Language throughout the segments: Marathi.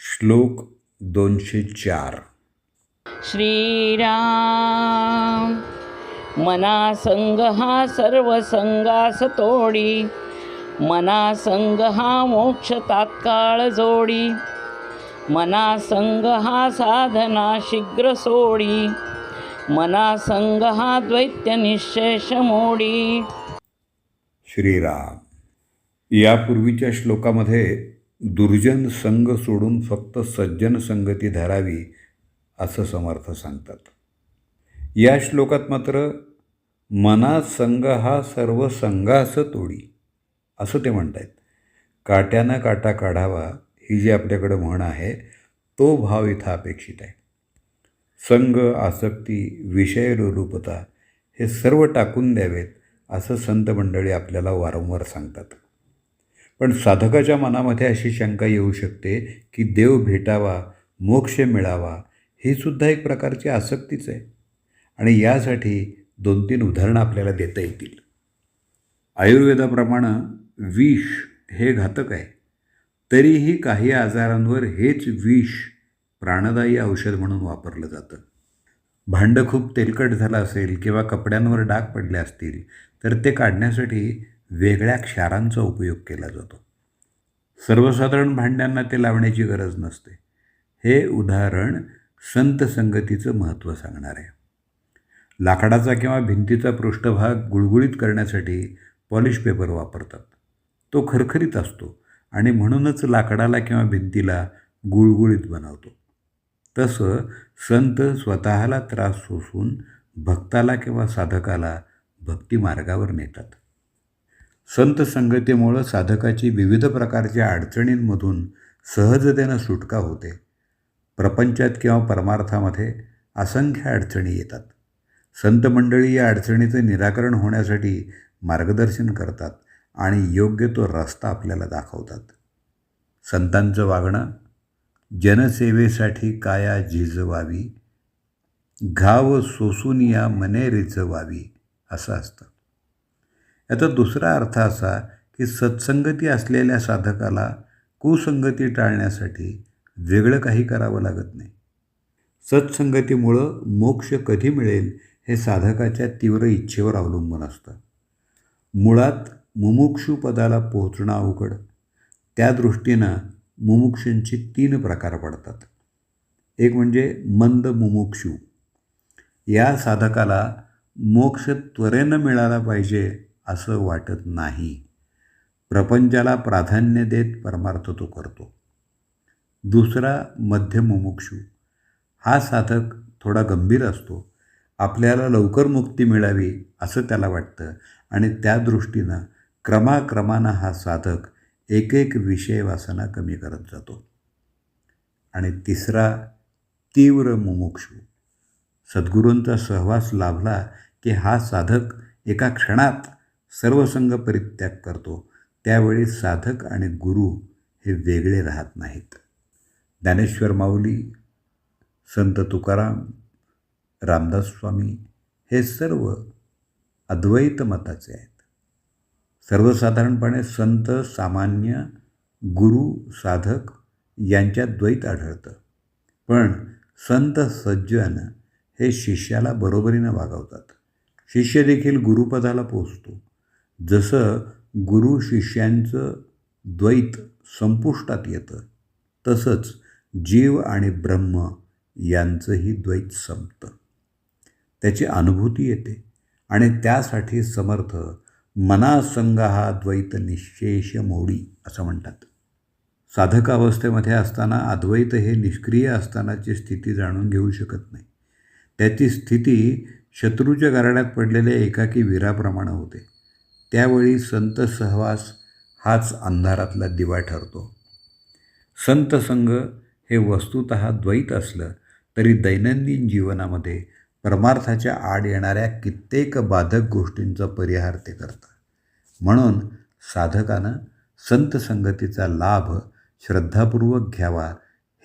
श्लोक 204. श्रीराम मना संग हा सर्व संगास तोडी, मना संग हा मोक्ष तात्काळ जोडी, मना संग हा साधना शीघ्र सोडी, मना संग हा द्वैत्य निःशेष मोडी. श्रीराम. यापूर्वीच्या श्लोकामध्ये दुर्जन संग सोडून फक्त सज्जन संगती धरावी असं समर्थ सांगतात. या श्लोकात मात्र मना संग हा सर्व संगास तोडी असं ते म्हणतायत. काट्यानं काटा काढावा ही जी आपल्याकडं म्हण आहे तो भाव इथं अपेक्षित आहे. संग, आसक्ती, विषय लोलुपता हे सर्व टाकून द्यावेत असं संत मंडळी आपल्याला वारंवार सांगतात. पण साधकाच्या मनामध्ये अशी शंका येऊ शकते की देव भेटावा, मोक्ष मिळावा ही सुद्धा एक प्रकारची आसक्तीच आहे. आणि यासाठी 2-3 उदाहरणं आपल्याला देता येतील. आयुर्वेदाप्रमाणे विष हे घातक आहे, तरीही काही आजारांवर हेच विष प्राणदायी औषध म्हणून वापरलं जातं. भांडं खूप तेलकट झालं असेल किंवा कपड्यांवर डाग पडले असतील तर ते काढण्यासाठी वेगळ्या क्षारांचा उपयोग केला जातो. सर्वसाधारण भांड्यांना ते लावण्याची गरज नसते. हे उदाहरण संत संगतीचं महत्त्व सांगणार आहे. लाकडाचा किंवा भिंतीचा पृष्ठभाग गुळगुळीत करण्यासाठी पॉलिश पेपर वापरतात. तो खरखरीत असतो आणि म्हणूनच लाकडाला किंवा भिंतीला गुळगुळीत बनवतो. तसं संत स्वतःला त्रास सोसून भक्ताला किंवा साधकाला भक्ती मार्गावर नेतात. संत संगतीमुळं साधकाची विविध प्रकारच्या अडचणींमधून सहजतेनं सुटका होते. प्रपंचात किंवा परमार्थामध्ये असंख्य अडचणी येतात. संत मंडळी या अडचणीचं निराकरण होण्यासाठी मार्गदर्शन करतात आणि योग्य तो रस्ता आपल्याला दाखवतात. संतांचं वागणं जनसेवेसाठी काया झिजवावी, घाव सोसून या मने रिझवावी असं असतं. याचा दुसरा अर्थ असा की सत्संगती असलेल्या साधकाला कुसंगती टाळण्यासाठी वेगळं काही करावं लागत नाही. सत्संगतीमुळं मोक्ष कधी मिळेल हे साधकाच्या तीव्र इच्छेवर अवलंबून असतं. मुळात मुमुक्षू पदाला पोहोचणं अवघड. त्या दृष्टीनं मुमुक्षूंची 3 प्रकार पडतात. एक म्हणजे मंद मुमुक्षू. या साधकाला मोक्ष त्वरेनं मिळाला पाहिजे असं वाटत नाही. प्रपंचाला प्राधान्य देत परमार्थ तो करतो. दुसरा मध्य मुमुक्षू. हा साधक थोडा गंभीर असतो. आपल्याला लवकर मुक्ती मिळावी असं त्याला वाटतं आणि त्या दृष्टीनं क्रमाक्रमानं हा साधक एक एक विषय वासना कमी करत जातो. आणि तिसरा तीव्र मुमुक्षू. सद्गुरूंचा सहवास लाभला की हा साधक एका क्षणात सर्वसंग परित्याग करतो. त्यावेळी साधक आणि गुरु हे वेगळे राहत नाहीत. ज्ञानेश्वर माऊली, संत तुकाराम, रामदास स्वामी हे सर्व अद्वैत मताचे आहेत. सर्वसाधारणपणे संत, सामान्य, गुरु, साधक यांच्यात द्वैत आढळतं. पण संत सज्जन हे शिष्याला बरोबरीनं वागवतात. शिष्य देखील गुरुपदाला पोचतो. जसं गुरु शिष्यांचं द्वैत संपुष्टात येतं तसंच जीव आणि ब्रह्म यांचंही द्वैत संपतं. त्याची अनुभूती येते आणि त्यासाठी समर्थ मनासंग हा द्वैत निःशेष मोडी असं म्हणतात. साधकावस्थेमध्ये असताना अद्वैत हे निष्क्रिय असतानाची स्थिती जाणून घेऊ शकत नाही. त्याची स्थिती शत्रूच्या गारड्यात पडलेल्या एकाकी वीराप्रमाणे होते. त्यावेळी संत सहवास हाच अंधारातला दिवा ठरतो. संत संग हे वस्तुतः द्वैत असलं तरी दैनंदिन जीवनामध्ये परमार्थाच्या आड येणाऱ्या कित्येक बाधक गोष्टींचा परिहार ते करतं. म्हणून साधकानं संत संगतीचा लाभ श्रद्धापूर्वक घ्यावा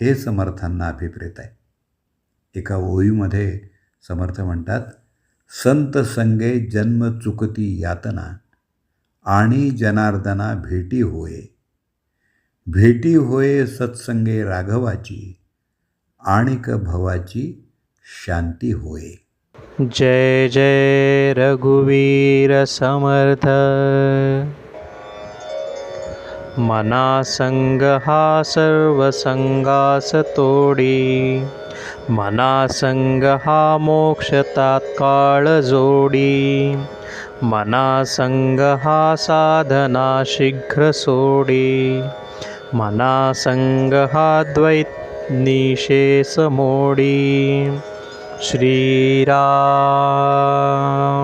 हे समर्थांना अभिप्रेत आहे. एका ओळीमध्ये समर्थ म्हणतात, संत संगे जन्म चुकती यातना आणि जनार्दना भेटी होय. भेटी होय सत्संगे राघवाची, आणिक भवाची शांती होय. जय जय रघुवीर समर्थ. मना संग हा सर्व संगास तोडी, मना संग हा मोक्ष तात्काळ जोडी, मना संग हा साधना शीघ्र सोडी, मना संग हा द्वैत निशेष मोडी. श्रीराम.